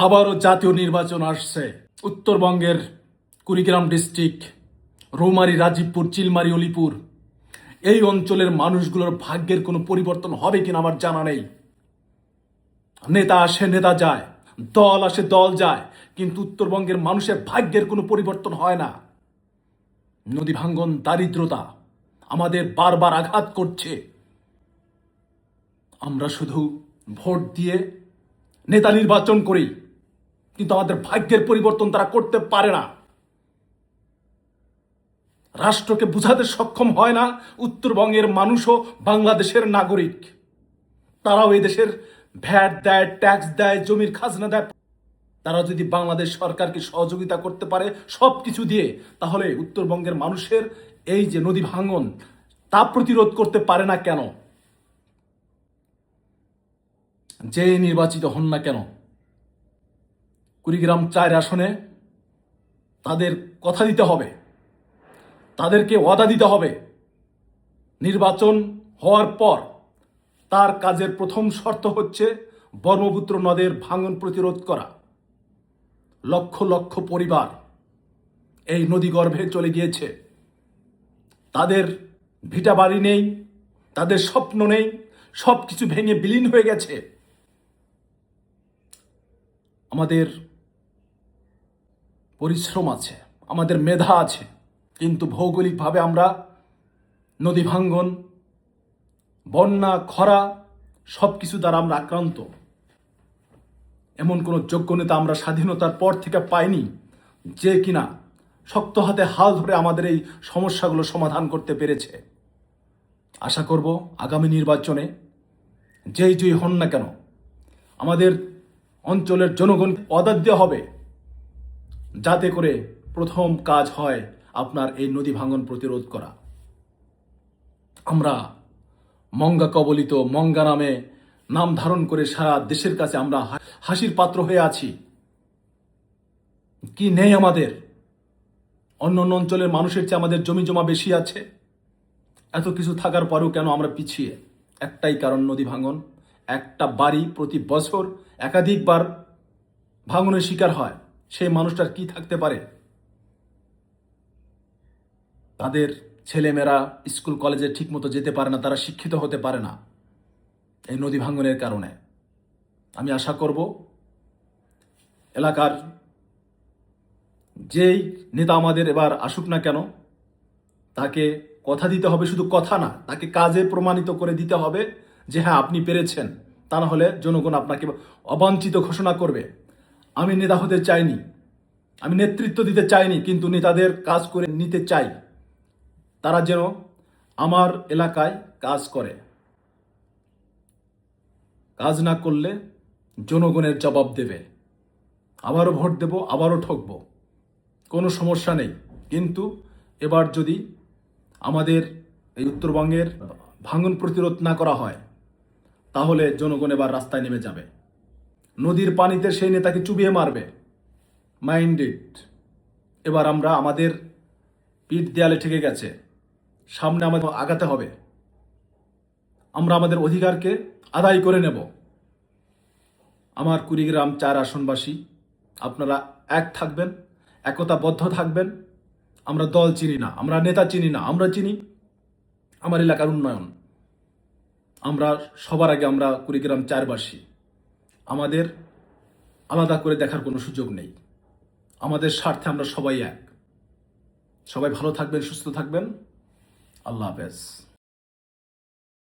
আবারও জাতীয় নির্বাচন আসছে। উত্তরবঙ্গের কুড়িগ্রাম ডিস্ট্রিক্ট, রৌমারী, রাজীবপুর, চিলমারী, অলিপুর, এই অঞ্চলের মানুষগুলোর ভাগ্যের কোনো পরিবর্তন হবে কিনা আমার জানা নেই। নেতা আসে, নেতা যায়, দল আসে, দল যায়, কিন্তু উত্তরবঙ্গের মানুষের ভাগ্যের কোনো পরিবর্তন হয় না। নদী ভাঙ্গন, দারিদ্রতা আমাদের বারবার আঘাত করছে। আমরা শুধু ভোট দিয়ে নেতা নির্বাচন করি, কিন্তু আমাদের ভাগ্যের পরিবর্তন তারা করতে পারে না। রাষ্ট্রকে বুঝাতে সক্ষম হয় না উত্তরবঙ্গের মানুষও বাংলাদেশের নাগরিক। তারাও এই দেশের ভ্যাট দেয়, ট্যাক্স দেয়, জমির খাজনা দেয়। তারা যদি বাংলাদেশ সরকারকে সহযোগিতা করতে পারে সবকিছু দিয়ে, তাহলে উত্তরবঙ্গের মানুষের এই যে নদী ভাঙন, তা প্রতিরোধ করতে পারে না কেন? যে নির্বাচিত হন না কেন, কুড়িগ্রাম 4 আসনে তাদের কথা দিতে হবে, তাদেরকে ওয়াদা দিতে হবে। নির্বাচন হওয়ার পর তার কাজের প্রথম শর্ত হচ্ছে ব্রহ্মপুত্র নদের ভাঙন প্রতিরোধ করা। লক্ষ লক্ষ পরিবার এই নদী গর্ভে চলে গিয়েছে। তাদের ভিটা বাড়ি নেই, তাদের স্বপ্ন নেই, সব কিছু ভেঙে বিলীন হয়ে গেছে। আমাদের পরিশ্রম আছে, আমাদের মেধা আছে, কিন্তু ভৌগোলিকভাবে আমরা নদী ভাঙ্গন, বন্যা, খরা সব কিছু দ্বারা আমরা আক্রান্ত। এমন কোনো যোগ্য নেতা আমরা স্বাধীনতার পর থেকে পাইনি যে কিনা শক্ত হাতে হাল ধরে আমাদের এই সমস্যাগুলো সমাধান করতে পেরেছে। আশা করব আগামী নির্বাচনে যেই জয়ী হন না কেন, আমাদের অঞ্চলের জনগণ অদাধ্য হবে, যাতে করে প্রথম কাজ হয় আপনার এই নদী ভাঙন প্রতিরোধ করা। আমরা মঙ্গা কবলিত, মঙ্গা নামে নাম ধারণ করে সারা দেশের কাছে আমরা হাসির পাত্র হয়ে আছি। কি নেই আমাদের? অন্য অন্য অঞ্চলের মানুষের চেয়ে আমাদের জমি জমা বেশি আছে। এত কিছু থাকার পরেও কেন আমরা পিছিয়ে? একটাই কারণ, নদী ভাঙন। একটা বাড়ি প্রতি বছর একাধিকবার ভাঙনের শিকার হয়, সেই মানুষটার কি থাকতে পারে? তাদের ছেলেমেয়েরা স্কুল কলেজে ঠিকমতো যেতে পারে না, তারা শিক্ষিত হতে পারে না এই নদী ভাঙনের কারণে। আমি আশা করব এলাকার যেই নেতা আমাদের এবার আসুক না কেন, তাকে কথা দিতে হবে, শুধু কথা না, তাকে কাজে প্রমাণিত করে দিতে হবে যে হ্যাঁ আপনি পেরেছেন। তা না হলে জনগণ আপনাকে অবাঞ্ছিত ঘোষণা করবে। আমি নেতা হতে চাইনি, আমি নেতৃত্ব দিতে চাইনি, কিন্তু নেতাদের কাজ করে নিতে চাই। তারা যেন আমার এলাকায় কাজ করে। কাজ না করলে জনগণের জবাব দেবে। আবারও ভোট দেব, আবারও ঠকবো, কোনো সমস্যা নেই। কিন্তু এবার যদি আমাদের এই উত্তরবঙ্গের ভাঙন প্রতিরোধ না করা হয়, তাহলে জনগণ এবার রাস্তায় নেমে যাবে। নদীর পানিতে সেই নেতাকে চুবিয়ে মারবে। মাইন্ডেড। এবার আমরা আমাদের পিঠ দেয়ালে ঠেকে গেছে, সামনে আমাদের আগাতে হবে। আমরা আমাদের অধিকারকে আদায় করে নেব। আমার কুড়িগ্রাম 4 আসনবাসী, আপনারা এক থাকবেন, একতাবদ্ধ থাকবেন। আমরা দল চিনি না, আমরা নেতা চিনি না, আমরা চিনি আমার এলাকার উন্নয়ন। আমরা সবার আগে আমরা কুড়িগ্রাম 4বাসী, আমাদের আলাদা করে দেখার কোনো সুযোগ নেই। আমাদের স্বার্থে আমরা সবাই এক। সবাই ভালো থাকবেন, সুস্থ থাকবেন। আল্লাহ হাফেজ।